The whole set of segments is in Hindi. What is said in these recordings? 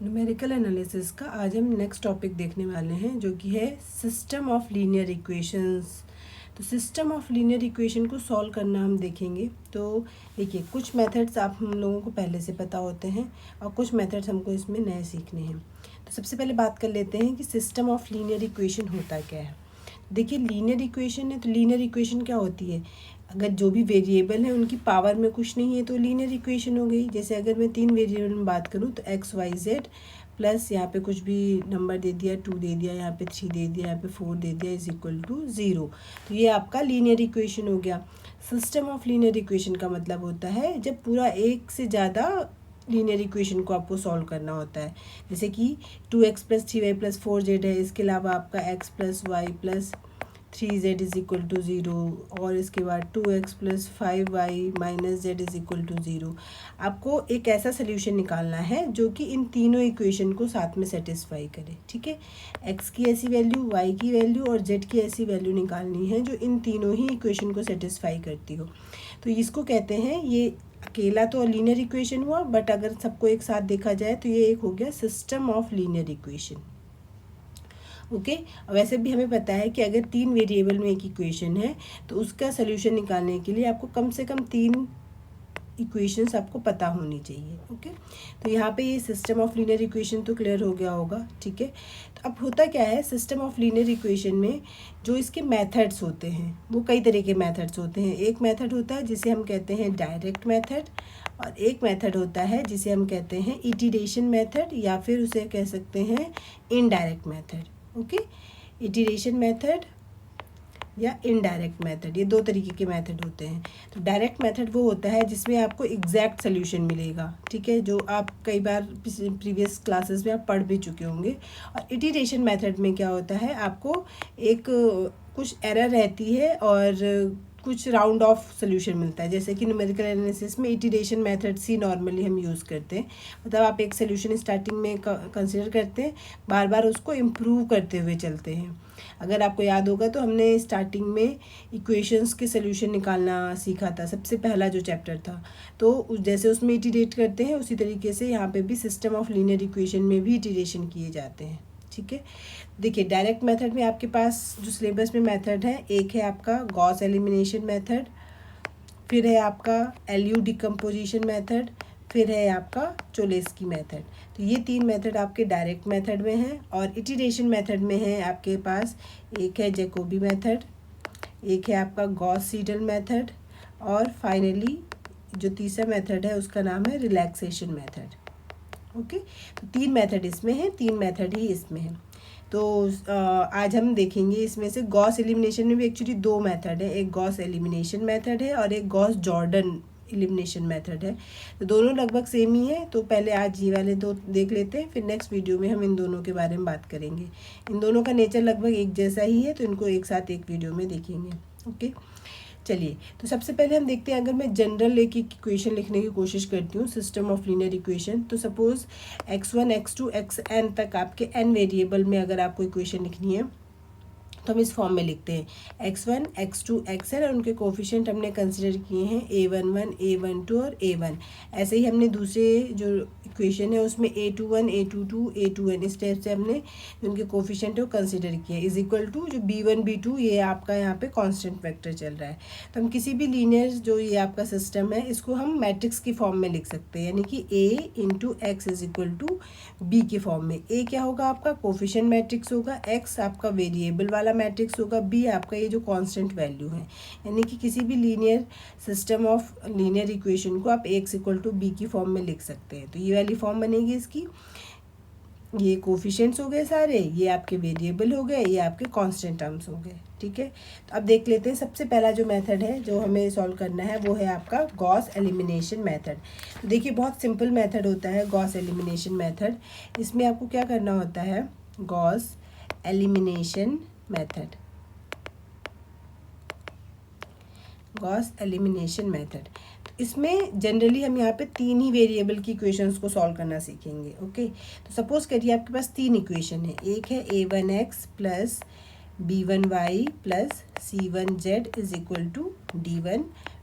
न्यूमेरिकल एनालिसिस का आज हम नेक्स्ट टॉपिक देखने वाले हैं जो कि है सिस्टम ऑफ लीनियर इक्वेशंस। तो सिस्टम ऑफ लीनियर इक्वेशन को सॉल्व करना हम देखेंगे। तो देखिए, कुछ मेथड्स आप हम लोगों को पहले से पता होते हैं और कुछ मेथड्स हमको इसमें नए सीखने हैं। तो सबसे पहले बात कर लेते हैं कि सिस्टम ऑफ लीनियर इक्वेशन होता क्या है। देखिए, लीनियर इक्वेशन है तो लीनियर इक्वेशन क्या होती है, अगर जो भी वेरिएबल है उनकी पावर में कुछ नहीं है तो लीनियर इक्वेशन हो गई। जैसे अगर मैं 3 वेरिएबल में बात करूँ तो एक्स वाई जेड प्लस यहाँ पे कुछ भी नंबर दे दिया, 2 दे दिया, यहाँ पे 3 दे दिया, यहाँ पे 4 दे दिया, इज इक्वल टू 0। तो ये आपका लीनियर इक्वेशन हो गया। सिस्टम ऑफ लीनियर इक्वेशन का मतलब होता है जब पूरा एक से ज़्यादा लीनियर इक्वेशन को आपको सॉल्व करना होता है। जैसे कि 2x plus 3y plus 4z है, इसके अलावा आपका x plus y plus 3z is equal to 0 और इसके बाद 2x plus 5y minus z is equal to 0। आपको एक ऐसा सोल्यूशन निकालना है जो कि इन तीनों इक्वेशन को साथ में सेटिस्फाई करे। ठीक है, x की ऐसी वैल्यू, y की वैल्यू और z की ऐसी वैल्यू निकालनी है जो इन तीनों ही इक्वेशन को सेटिस्फाई करती हो। तो इसको कहते हैं, ये अकेला तो लीनियर इक्वेशन हुआ, बट अगर सबको एक साथ देखा जाए तो ये एक हो गया system of linear equation. Okay, वैसे भी हमें पता है कि अगर 3 वेरिएबल में एक इक्वेशन है तो उसका सोल्यूशन निकालने के लिए आपको कम से कम 3 इक्वेशंस आपको पता होनी चाहिए। ओके, तो यहाँ पे ये सिस्टम ऑफ लीनियर इक्वेशन तो क्लियर हो गया होगा। ठीक है, तो अब होता क्या है सिस्टम ऑफ लीनियर इक्वेशन में, जो इसके मेथड्स होते हैं वो कई तरह के मेथड्स होते हैं। एक मेथड होता है जिसे हम कहते हैं डायरेक्ट मेथड, और एक मेथड होता है जिसे हम कहते हैं इटरेशन मेथड, या फिर उसे कह सकते हैं indirect method. Okay, iteration method या इनडायरेक्ट मेथड, ये 2 तरीके के मेथड होते हैं। तो डायरेक्ट मेथड वो होता है जिसमें आपको एग्जैक्ट सोल्यूशन मिलेगा। ठीक है, जो आप कई बार प्रीवियस क्लासेस में आप पढ़ भी चुके होंगे। और इटरेशन मेथड में क्या होता है, आपको एक कुछ एरर रहती है और कुछ राउंड ऑफ सोल्यूशन मिलता है। जैसे कि न्यूमेरिकल एनालिसिस में इटरेशन मेथड सी नॉर्मली हम यूज़ करते हैं, मतलब आप एक सोल्यूशन स्टार्टिंग में कंसिडर करते हैं, बार बार उसको इम्प्रूव करते हुए चलते हैं। अगर आपको याद होगा तो हमने स्टार्टिंग में इक्वेशंस के सोल्यूशन निकालना सीखा था, सबसे पहला जो चैप्टर था। तो जैसे उसमें इटरेट करते हैं उसी तरीके से यहाँ पे भी सिस्टम ऑफ लीनियर इक्वेशन में भी इटरेशन किए जाते हैं। ठीक है, देखिए डायरेक्ट मेथड में आपके पास जो सिलेबस में मेथड है, एक है आपका गॉस एलिमिनेशन मेथड, फिर है आपका एलयू डिकम्पोजिशन मेथड, फिर है आपका चोलेस्की मेथड। तो ये 3 मेथड आपके डायरेक्ट मेथड में हैं। और इटरेशन मेथड में है आपके पास एक है जैकोबी मेथड, एक है आपका गॉस सीडल मेथड, और फाइनली जो तीसरा मेथड है उसका नाम है रिलैक्सेशन मेथड। ओके, तो 3 मेथड इसमें हैं, 3 मेथड ही इसमें हैं। तो आज हम देखेंगे इसमें से गॉस एलिमिनेशन में भी एक्चुअली 2 मेथड है, एक गॉस एलिमिनेशन मेथड है और एक गॉस जॉर्डन एलिमिनेशन मेथड है। तो दोनों लगभग सेम ही है। तो पहले आज ये वाले 2 देख लेते हैं, फिर नेक्स्ट वीडियो में हम इन दोनों के बारे में बात करेंगे। इन दोनों का नेचर लगभग एक जैसा ही है, तो इनको एक साथ एक वीडियो में देखेंगे। ओके, चलिए, तो सबसे पहले हम देखते हैं, अगर मैं जनरल एक इक्वेशन लिखने की कोशिश करती हूँ सिस्टम ऑफ लीनियर इक्वेशन, तो सपोज x1 x2 xn तक आपके n वेरिएबल में अगर आपको इक्वेशन लिखनी है तो हम इस फॉर्म में लिखते हैं x1 x2 xn, और उनके कोफिशिएंट हमने कंसिडर किए हैं a11 a12 और a1। ऐसे ही हमने दूसरे जो इक्वेशन है उसमें a21 a22 a2n इस टाइप से हमने उनके कोफिशिएंट है वो कंसिडर किया, इज इक्वल टू जो b1 b2 ये आपका यहाँ पे कांस्टेंट वेक्टर चल रहा है। तो हम किसी भी लीनियर जो ये आपका सिस्टम है इसको हम मैट्रिक्स की फॉर्म में लिख सकते हैं, यानी कि a into x is equal to b के फॉर्म में। a क्या होगा आपका कोफिशिएंट मैट्रिक्स होगा, x आपका वेरिएबल वाला मैट्रिक्स होगा, बी आपका ये जो कांस्टेंट वैल्यू है। यानी कि किसी भी linear system of linear equation को आप एक्स इक्वल टू बी की फॉर्म में लिख सकते हैं। तो ये वाली फॉर्म बनेगी इसकी, ये कोफिशिएंट्स हो गए सारे, ये आपके वेरिएबल हो गए, ये आपके कांस्टेंट टर्म्स हो गए। ठीक है, तो अब देख लेते हैं सबसे पहला जो मेथड है जो हमें सॉल्व करना है वो है आपका गॉस एलिमिनेशन मेथड। तो देखिए बहुत सिंपल मेथड होता है गॉस एलिमिनेशन मेथड। इसमें आपको क्या करना होता है, Gauss elimination method, Gauss elimination method. इसमें जनरली हम यहाँ पे 3 ही वेरिएबल की इक्वेशंस को सॉल्व करना सीखेंगे। ओके, तो सपोज करिए आपके पास 3 इक्वेशन है, एक है a1x plus b1y plus c1z is equal to d1,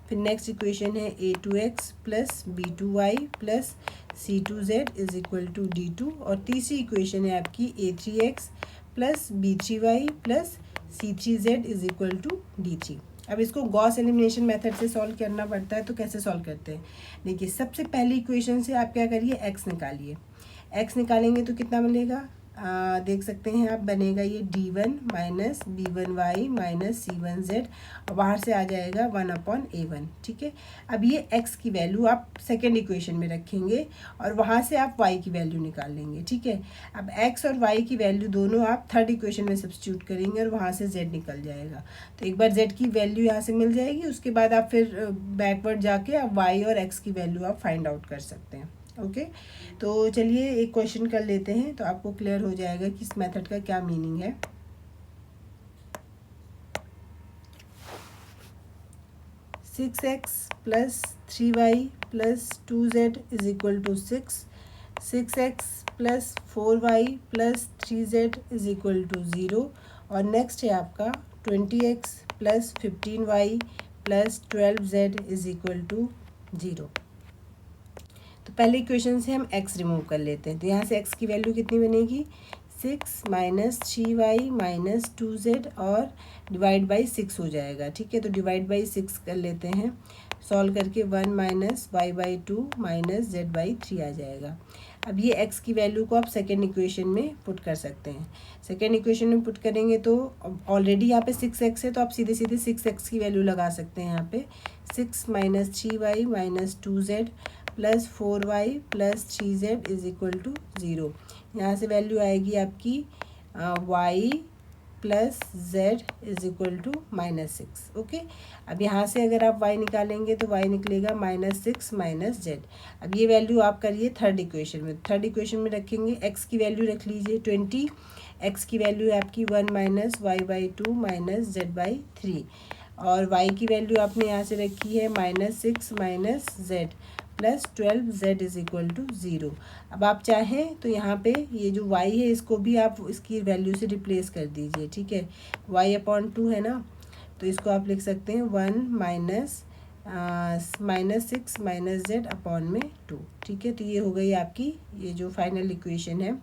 फिर नेक्स्ट इक्वेशन है a2x plus b2y plus C2z is equal to D2, और तीसरी इक्वेशन है आपकी A3x plus B3y plus C3z is equal to D3। अब इसको गॉस एलिमिनेशन मेथड से सॉल्व करना पड़ता है, तो कैसे सॉल्व करते हैं? देखिए, सबसे पहली इक्वेशन से आप क्या करिए, x निकालिए। x निकालेंगे तो कितना मिलेगा, देख सकते हैं आप, बनेगा ये D1 minus B1y minus C1z, और बाहर से आ जाएगा 1/A1। ठीक है, अब ये x की वैल्यू आप सेकेंड इक्वेशन में रखेंगे और वहाँ से आप y की वैल्यू निकाल लेंगे। ठीक है, अब x और y की वैल्यू दोनों आप थर्ड इक्वेशन में सब्स्टिट्यूट करेंगे और वहाँ से z निकल जाएगा। तो एक बार z की वैल्यू यहाँ से मिल जाएगी, उसके बाद आप फिर बैकवर्ड जाके आप y और x की वैल्यू आप फाइंड आउट कर सकते हैं। ओके, तो चलिए एक क्वेश्चन कर लेते हैं, तो आपको क्लियर हो जाएगा कि इस मेथड का क्या मीनिंग है। Six x plus 3y plus 2z is equal to 6, 6x plus 4y plus 3z is equal to 0, और नेक्स्ट है आपका 20x plus 15y plus 12z is equal to 0। तो पहले इक्वेशन से हम x रिमूव कर लेते हैं, तो यहाँ से x की वैल्यू कितनी बनेगी, 6 माइनस 3y माइनस 2z और डिवाइड बाई 6 हो जाएगा। ठीक है, तो डिवाइड बाई 6 कर लेते हैं, सॉल्व करके 1 minus y by 2 minus z by 3 आ जाएगा। अब ये x की वैल्यू को आप सेकेंड इक्वेशन में पुट कर सकते हैं। सेकेंड इक्वेशन में पुट करेंगे तो ऑलरेडी यहाँ पे 6x है, तो आप सीधे सीधे 6x की वैल्यू लगा सकते हैं यहाँ पे। 6 minus 3y minus 2z plus 4y plus 3z is equal to 0। यहाँ से वैल्यू आएगी आपकी y plus z is equal to -6। Okay, अब यहाँ से अगर आप y निकालेंगे तो y निकलेगा -6 माइनस z। अब ये वैल्यू आप करिए थर्ड इक्वेशन में, थर्ड इक्वेशन में रखेंगे, x की वैल्यू रख लीजिए 20, x की वैल्यू है आपकी 1 minus y by 2 minus z by 3, और y की वैल्यू आपने यहाँ से रखी है -6 minus z plus 12z is equal to 0। अब आप चाहें तो यहाँ पे ये जो y है इसको भी आप इसकी वैल्यू से रिप्लेस कर दीजिए। ठीक है, y/2 है ना, तो इसको आप लिख सकते हैं 1 माइनस -6 माइनस z अपॉन में 2। ठीक है, तो ये हो गई आपकी ये जो फाइनल इक्वेशन है,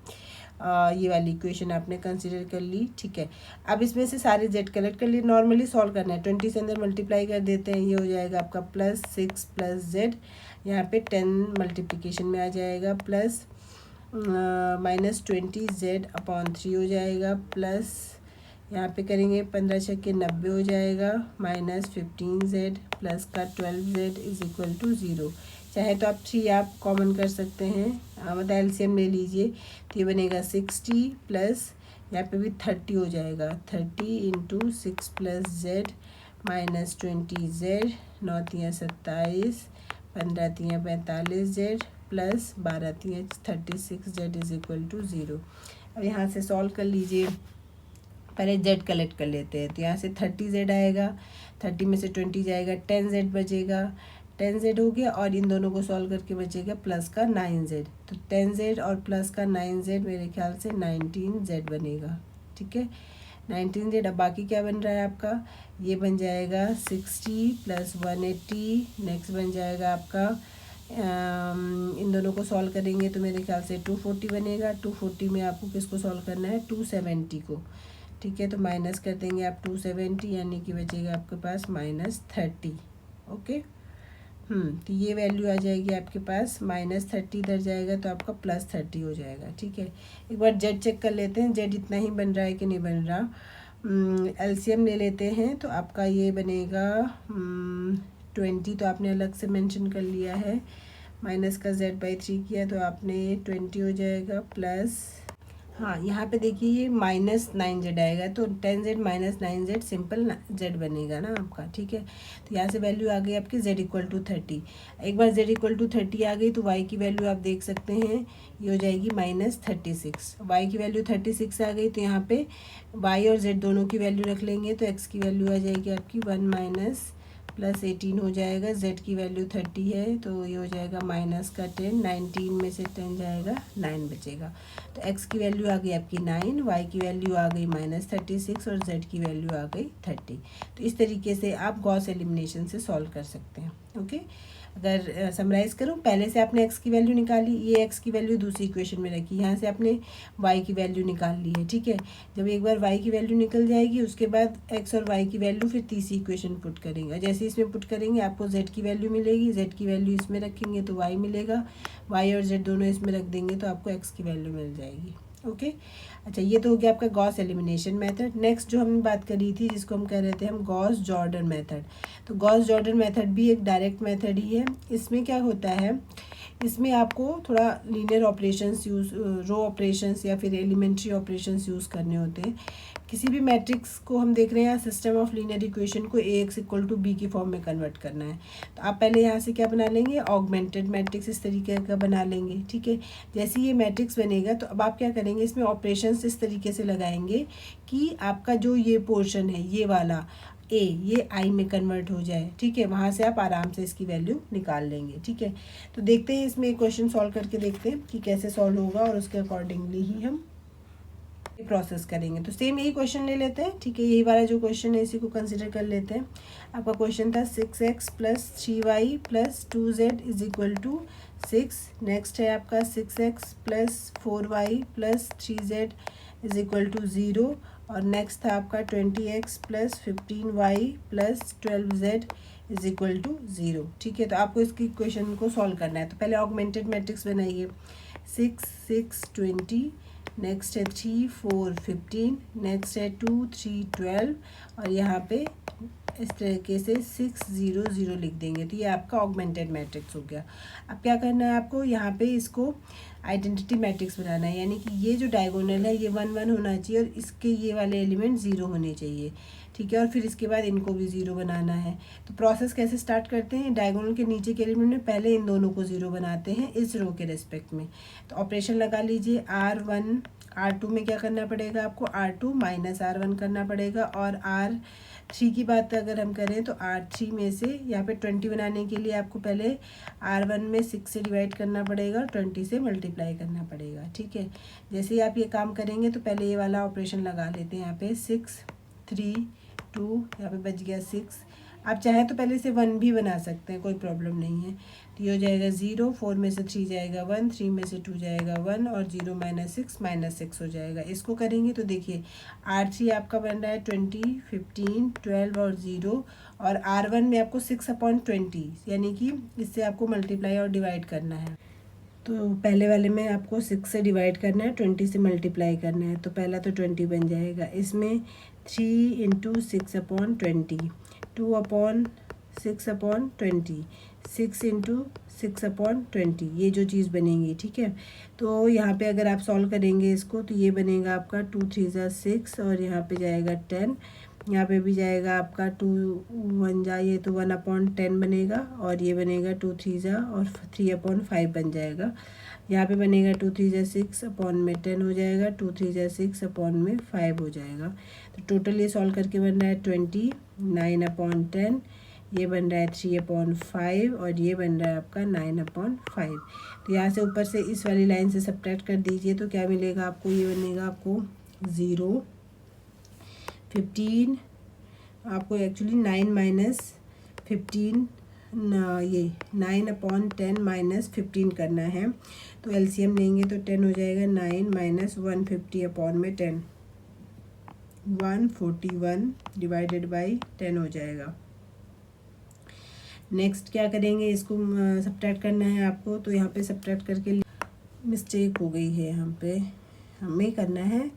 ये वाली इक्वेशन आपने कंसिडर कर ली। ठीक है, अब इसमें से सारे z कलेक्ट कर लिए, नॉर्मली सॉल्व करना है, 20 से अंदर मल्टीप्लाई कर देते हैं, ये हो जाएगा आपका +6 प्लस z, यहाँ पे 10 मल्टीप्लिकेशन में आ जाएगा, प्लस -20z अपॉन 3 हो जाएगा, प्लस यहाँ पे करेंगे 15 छक्के 90 हो जाएगा, -15z प्लस का 12z इज इक्वल टू 0। चाहे तो आप 3 आप कॉमन कर सकते हैं, मतलब एलसीएम ले लीजिए, तो ये बनेगा 60 प्लस यहाँ पे भी 30 हो जाएगा, 30 into 6 plus z minus 20z, 9 तियाँ 27, 15 तियाँ 45z प्लस 12 तियाँ 36z इज इक्वल टू 0। अब यहाँ से सॉल्व कर लीजिए, पहले z कलेक्ट कर लेते हैं, तो यहाँ से 30z आएगा, 30 में से 20 जाएगा, 10z बचेगा, 10z हो गया, और इन दोनों को सॉल्व करके बचेगा प्लस का 9z, तो 10z और प्लस का 9z मेरे ख्याल से 19z बनेगा। ठीक है, 19z। अब बाकी क्या बन रहा है आपका, ये बन जाएगा 60 प्लस 180, नेक्स्ट बन जाएगा आपका इन दोनों को सॉल्व करेंगे तो मेरे ख्याल से 240 बनेगा। 240 में आपको किसको सॉल्व करना है, 270 को। ठीक है, तो माइनस कर देंगे आप 270, यानी कि बचेगा आपके पास -30। ओके, तो ये वैल्यू आ जाएगी आपके पास -30, इधर जाएगा तो आपका +30 हो जाएगा। ठीक है, एक बार z चेक कर लेते हैं, z इतना ही बन रहा है कि नहीं बन रहा। एलसीएम ले लेते हैं, तो आपका ये बनेगा 20, तो आपने अलग से मेंशन कर लिया है, माइनस का z/3 किया तो आपने 20 हो जाएगा, प्लस हाँ यहाँ पे देखिए ये -9z आएगा, तो 10z minus 9z simple z बनेगा ना आपका। ठीक है, तो यहाँ से वैल्यू आ गई आपकी z इक्वल टू 30। एक बार z इक्वल टू 30 आ गई तो y की वैल्यू आप देख सकते हैं, ये हो जाएगी -36। y की वैल्यू 36 आ गई, तो यहाँ पे y और z दोनों की वैल्यू रख लेंगे, तो x की वैल्यू आ जाएगी आपकी 1 माइनस प्लस 18 हो जाएगा, z की वैल्यू 30 है, तो ये हो जाएगा माइनस का 10, 19 में से 10 जाएगा, 9 बचेगा। तो x की वैल्यू आ गई आपकी 9, y की वैल्यू आ गई -36 और z की वैल्यू आ गई 30। तो इस तरीके से आप गॉस एलिमिनेशन से सॉल्व कर सकते हैं। ओके, अगर समराइज़ करूँ, पहले से आपने x की वैल्यू निकाली, ये x की वैल्यू दूसरी इक्वेशन में रखी, यहाँ से आपने y की वैल्यू निकाल ली है, ठीक है। जब एक बार y की वैल्यू निकल जाएगी उसके बाद x और y की वैल्यू फिर तीसरी इक्वेशन पुट करेंगे, जैसे इसमें पुट करेंगे आपको z की वैल्यू मिलेगी, z की वैल्यू इसमें रखेंगे तो y मिलेगा, y और z दोनों इसमें रख देंगे तो आपको x की वैल्यू मिल जाएगी। ओके अच्छा, ये तो हो गया आपका गॉस एलिमिनेशन मेथड। नेक्स्ट जो हमने बात करी थी जिसको हम कह रहे थे हम गॉस जॉर्डन मेथड, तो गॉस जॉर्डन मेथड भी एक डायरेक्ट मेथड ही है। इसमें क्या होता है, इसमें आपको थोड़ा लीनियर ऑपरेशंस यूज़, रो ऑपरेशंस या फिर एलिमेंट्री ऑपरेशंस यूज़ करने होते हैं। किसी भी मैट्रिक्स को हम देख रहे हैं, सिस्टम ऑफ लीनियर इक्वेशन को Ax इक्वल टू बी की फॉर्म में कन्वर्ट करना है, तो आप पहले यहाँ से क्या बना लेंगे, ऑगमेंटेड मैट्रिक्स इस तरीके का बना लेंगे, ठीक है। जैसे ये मैट्रिक्स बनेगा तो अब आप क्या करेंगे, इसमें ऑपरेशंस इस तरीके से लगाएंगे कि आपका जो ये पोर्शन है ये वाला ए, ये आई में कन्वर्ट हो जाए, ठीक है। वहाँ से आप आराम से इसकी वैल्यू निकाल लेंगे, ठीक है। तो देखते हैं इसमें क्वेश्चन सॉल्व करके देखते हैं कि कैसे सॉल्व होगा और उसके अकॉर्डिंगली ही हम प्रोसेस करेंगे। तो सेम यही क्वेश्चन ले लेते हैं, ठीक है। यही वाला जो क्वेश्चन है इसी को कंसिडर कर लेते हैं। आपका क्वेश्चन था 6x plus 3y plus 2z is equal to 6। Next है आपका 6x plus 4y plus 3z is equal to 0 और नेक्स्ट था आपका 20x plus 15y plus 12z is equal to 0, ठीक है। तो आपको इसकी इक्वेशन को सॉल्व करना है। तो पहले ऑगमेंटेड मैट्रिक्स बनाइए, 6 6 20, नेक्स्ट है 3 4 15, नेक्स्ट है 2 3 12 और यहाँ पे इस तरीके से 6 0 0 लिख देंगे। तो ये आपका ऑगमेंटेड मैट्रिक्स हो गया। अब क्या करना है आपको, यहाँ पे इसको आइडेंटिटी मैट्रिक्स बनाना है, यानी कि ये जो डायगोनल है ये 1 1 होना चाहिए और इसके ये वाले एलिमेंट 0 होने चाहिए, ठीक है। और फिर इसके बाद इनको भी 0 बनाना है। तो प्रोसेस कैसे स्टार्ट करते हैं, डायगोनल के नीचे के एलिमेंट में पहले इन दोनों को 0 बनाते हैं इस रो के रेस्पेक्ट में। तो ऑपरेशन लगा लीजिए, R1 R2 में क्या करना पड़ेगा आपको, R2 माइनस R1 करना पड़ेगा और R3 की बात अगर हम करें तो R3 में से यहाँ पे 20 बनाने के लिए आपको पहले R1 में 6 से डिवाइड करना पड़ेगा, 20 से मल्टीप्लाई करना पड़ेगा, ठीक है। जैसे ही आप ये काम करेंगे तो पहले ये वाला ऑपरेशन लगा लेते हैं, यहाँ पे 6 3 2, यहाँ पे बच गया 6। आप चाहें तो पहले से 1 भी बना सकते हैं, कोई प्रॉब्लम नहीं है। तो ये हो जाएगा 0, 4 में से 3 जाएगा 1, 3 में से 2 जाएगा 1 और 0 माइनस 6 हो जाएगा। इसको करेंगे तो देखिए R3 आपका बन रहा है 20 15 12 और 0 और R1 में आपको 6/20, यानी कि इससे आपको मल्टीप्लाई और डिवाइड करना है। तो पहले वाले में आपको 6 से डिवाइड करना है, 20 से मल्टीप्लाई करना है। तो पहला तो 20 बन जाएगा, इसमें 3 इंटू 6/20, 2/6/20, 6 इंटू 6/20, ये जो चीज़ बनेगी, ठीक है। तो यहाँ पे अगर आप सॉल्व करेंगे इसको तो ये बनेगा आपका 2 3 ज़ा 6 और यहाँ पे जाएगा 10, यहाँ पे भी जाएगा आपका 2 1 जा, ये तो 1/10 बनेगा और ये बनेगा 2 3 ज़ा और 3/5 बन जाएगा। यहाँ पे बनेगा 2 3 ज़ा 6 अपॉन में 10 हो जाएगा, 2 3 ज़ा 6 अपॉन में 5 हो जाएगा। तो टोटल ये सॉल्व करके बन रहा है 29/10, ये बन रहा है 3/5 और ये बन रहा है आपका 9/5। तो यहाँ से ऊपर से इस वाली लाइन से सब्ट्रैक्ट कर दीजिए तो क्या मिलेगा आपको, ये बनेगा आपको 0 15, आपको एक्चुअली 9 माइनस 15 ये 9/10 माइनस 15 करना है। तो एलसीएम लेंगे तो 10 हो जाएगा, 9 माइनस 150 अपॉन में 10, 141 डिवाइडेड बाई 10 हो जाएगा। नेक्स्ट क्या करेंगे, इसको सब्ट्रैक्ट करना है आपको। तो यहाँ पे सब्ट्रैक्ट करके मिस्टेक हो गई है, यहाँ पे हमें करना है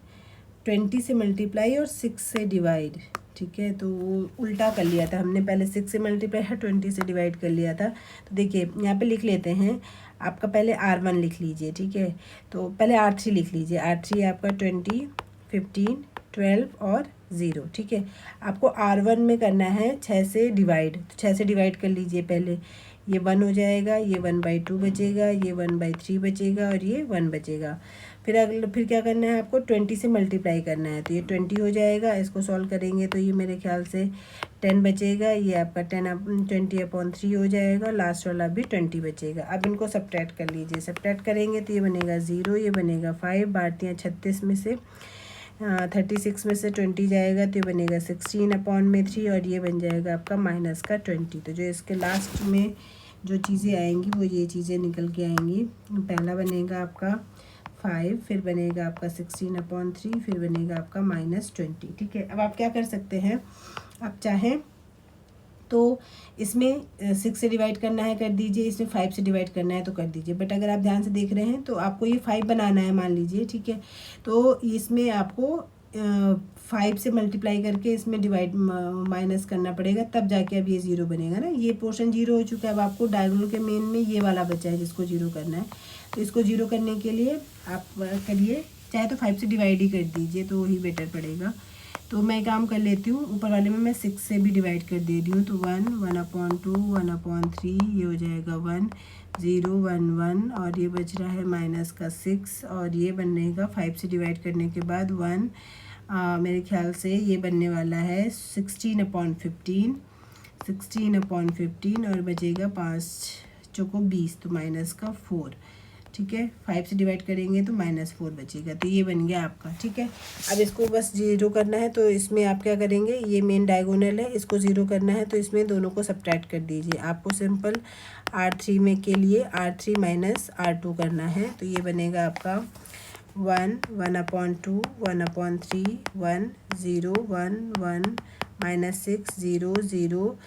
20 से मल्टीप्लाई और 6 से डिवाइड, ठीक है। तो वो उल्टा कर लिया था हमने, पहले 6 से मल्टीप्लाई है 20 से डिवाइड कर लिया था। तो देखिए यहाँ पे लिख लेते हैं, आपका पहले R1 लिख लीजिए, ठीक है। तो पहले R3 लिख लीजिए, R3 आपका 20 15 12 और 0, ठीक है। आपको R1 में करना है 6 से डिवाइड, तो 6 से डिवाइड कर लीजिए पहले, ये 1 हो जाएगा, ये 1/2 बचेगा, ये 1/3 बचेगा और ये 1 बचेगा। फिर क्या करना है आपको, 20 से मल्टीप्लाई करना है, तो ये 20 हो जाएगा। इसको सॉल्व करेंगे तो ये मेरे ख्याल से 10 बचेगा, ये आपका 20/3 हो जाएगा, लास्ट वाला भी 20 बचेगा। अब इनको सब्ट्रैक्ट कर लीजिए, सब्ट्रैक्ट करेंगे तो ये बनेगा 0, ये बनेगा 5, बारतियाँ 36 में से 36 में से 20 जाएगा तो ये बनेगा 16/3 और ये बन जाएगा आपका माइनस का 20। तो जो इसके लास्ट में जो चीज़ें आएंगी वो ये चीज़ें निकल के आएंगी। पहला बनेगा आपका 5, फिर बनेगा आपका 16/3, फिर बनेगा आपका -20। ठीक है, अब आप क्या कर सकते हैं, आप चाहें तो इसमें 6 से डिवाइड करना है कर दीजिए, इसमें 5 से डिवाइड करना है तो कर दीजिए। बट अगर आप ध्यान से देख रहे हैं तो आपको ये 5 बनाना है मान लीजिए, ठीक है, तो इसमें आपको 5 से मल्टीप्लाई करके इसमें डिवाइड माइनस करना पड़ेगा, तब जाके अब ये 0 बनेगा ना। ये पोर्शन 0 हो चुका है। अब आपको डायगोनल के मेन में ये वाला बचा है जिसको 0 करना है। तो इसको 0 करने के लिए आप करिए, चाहे तो 5 से डिवाइड ही कर दीजिए तो वही बेटर पड़ेगा। तो मैं काम कर लेती हूँ, ऊपर वाले में मैं 6 से भी डिवाइड कर दे रही हूँ। तो 1, 1/2, 1/3, ये हो जाएगा 1, 0, 1, 1, और ये बच रहा है माइनस का 6, और ये बनेगा 5 से डिवाइड करने के बाद 1, मेरे ख्याल से ये बनने वाला है 16/15, 16/15, और बचेगा 5 चौको 20, तो माइनस का 4। ठीक है, 5 से डिवाइड करेंगे तो -4 बचेगा। तो ये बन गया आपका। ठीक है, अब इसको बस 0 करना है, तो इसमें आप क्या करेंगे, ये मेन डायगोनल है, इसको 0 करना है तो इसमें दोनों को सब्ट्रैक्ट कर दीजिए। आपको सिंपल R3 में के लिए R3 माइनस R2 करना है। तो ये बनेगा आपका 1, 1/2, 1/3, 1, 0, 1, 1, -6, 0, 0,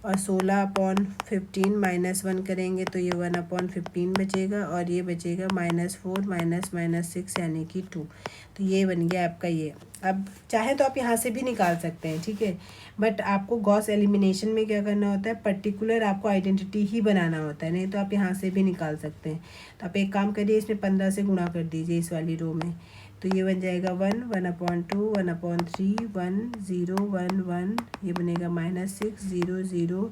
और 16/15 -1 करेंगे तो ये 1/15 बचेगा, और ये बचेगा -4 -6 यानी कि 2। तो ये बन गया आपका ये। अब चाहे तो आप यहाँ से भी निकाल सकते हैं, ठीक है, बट आपको गॉस एलिमिनेशन में क्या करना होता है, पर्टिकुलर आपको आइडेंटिटी ही बनाना होता है, नहीं तो आप यहाँ से भी निकाल सकते हैं। तो आप एक काम करिए, इसमें 15 से गुणा कर दीजिए इस वाली रो में। तो ये बन जाएगा 1, 1/2, 1/3, 1, 0, 1, 1, ये बनेगा -6, 0, 0,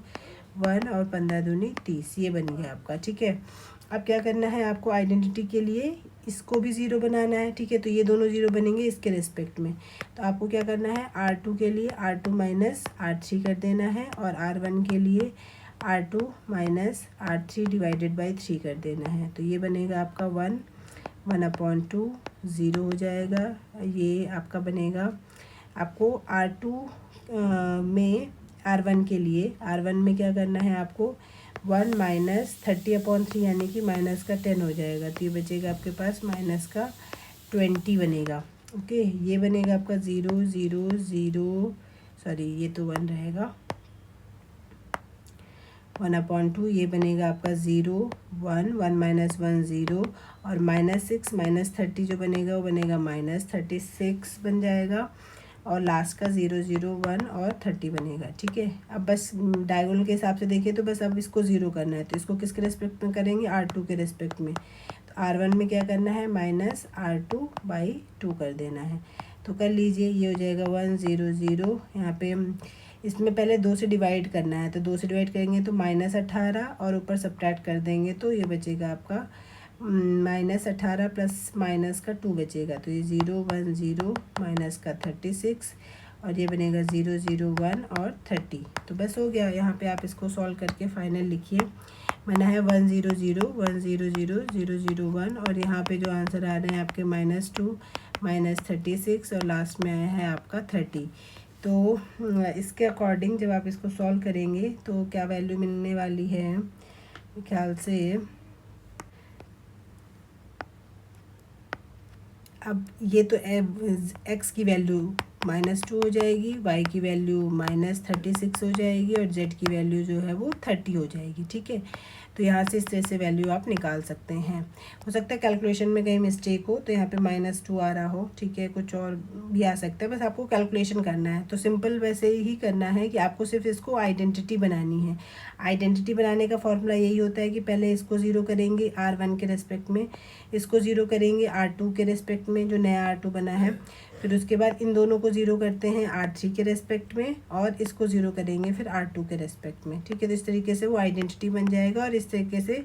1, और 15 दूनी 30, ये बन गया आपका। ठीक है, अब क्या करना है आपको, आइडेंटिटी के लिए इसको भी 0 बनाना है। ठीक है, तो ये दोनों 0 बनेंगे इसके रिस्पेक्ट में। तो आपको क्या करना है, R2 के लिए R2 माइनस R3 कर देना है, और R1 के लिए R2 minus R3 divided by 3 कर देना है। तो ये बनेगा आपका 1, 1/2, 0 हो जाएगा। ये आपका बनेगा, आपको R2 में R1 के लिए, R1 में क्या करना है आपको, 1 -30/3 यानी कि माइनस का 10 हो जाएगा। तो ये बचेगा आपके पास माइनस का 20 बनेगा। ओके, ये बनेगा आपका 0, 0, 0, सॉरी ये तो 1 रहेगा, 1/2, ये बनेगा आपका 0, 1, 1 - 1 0, और -6 -30 जो बनेगा वो बनेगा -36 बन जाएगा, और लास्ट का 0, 0, 1 और 30 बनेगा। ठीक है, अब बस डायगोनल के हिसाब से देखिए तो बस अब इसको 0 करना है, तो इसको किसके रिस्पेक्ट में करेंगे, R2 के रिस्पेक्ट में। तो R1 में क्या करना है, -R2/2 कर देना है। तो कर लीजिए, ये हो जाएगा 1, 0, 0, यहाँ पे इसमें पहले 2 से डिवाइड करना है, तो 2 से डिवाइड करेंगे तो -18, और ऊपर सब्ट्रैक्ट कर देंगे तो ये बचेगा आपका -18 प्लस माइनस का 2 बचेगा। तो ये 0, 1, 0, माइनस का 36, और ये बनेगा 0, 0, 1 और 30। तो बस हो गया। यहाँ पे आप इसको सॉल्व करके फाइनल लिखिए। बना है 1, 0, 0, 1, 0, 0, 0, 0, 1, और यहाँ पे जो आंसर आ रहे हैं आपके -2, -36, और लास्ट में आया है आपका 30। तो इसके अकॉर्डिंग जब आप इसको सॉल्व करेंगे तो क्या वैल्यू मिलने वाली है, ख्याल से अब ये तो x की वैल्यू -2 हो जाएगी, y की वैल्यू -36 हो जाएगी, और z की वैल्यू जो है वो 30 हो जाएगी। ठीक है, तो यहाँ से इस तरह से वैल्यू आप निकाल सकते हैं। हो सकता है कैलकुलेशन में कहीं मिस्टेक हो, तो यहाँ पे -2 आ रहा हो, ठीक है, कुछ और भी आ सकता है, बस आपको कैलकुलेशन करना है। तो सिंपल वैसे ही करना है कि आपको सिर्फ इसको आइडेंटिटी बनानी है। आइडेंटिटी बनाने का फॉर्मूला यही होता है कि पहले इसको 0 करेंगे R1 के रेस्पेक्ट में, इसको 0 करेंगे R2 के रेस्पेक्ट में जो नया R2 बना है, फिर उसके बाद इन दोनों को 0 करते हैं R3 के रेस्पेक्ट में, और इसको 0 करेंगे फिर R2 के रेस्पेक्ट में। ठीक है, तो इस तरीके से वो आइडेंटिटी बन जाएगा, और इस तरीके से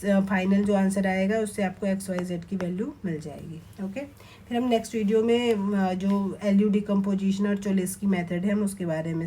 फाइनल जो आंसर आएगा उससे आपको XYZ की वैल्यू मिल जाएगी। ओके, फिर हम नेक्स्ट वीडियो में जो LU डिकम्पोजिशन और चोलिस्की मेथड है हम उसके बारे में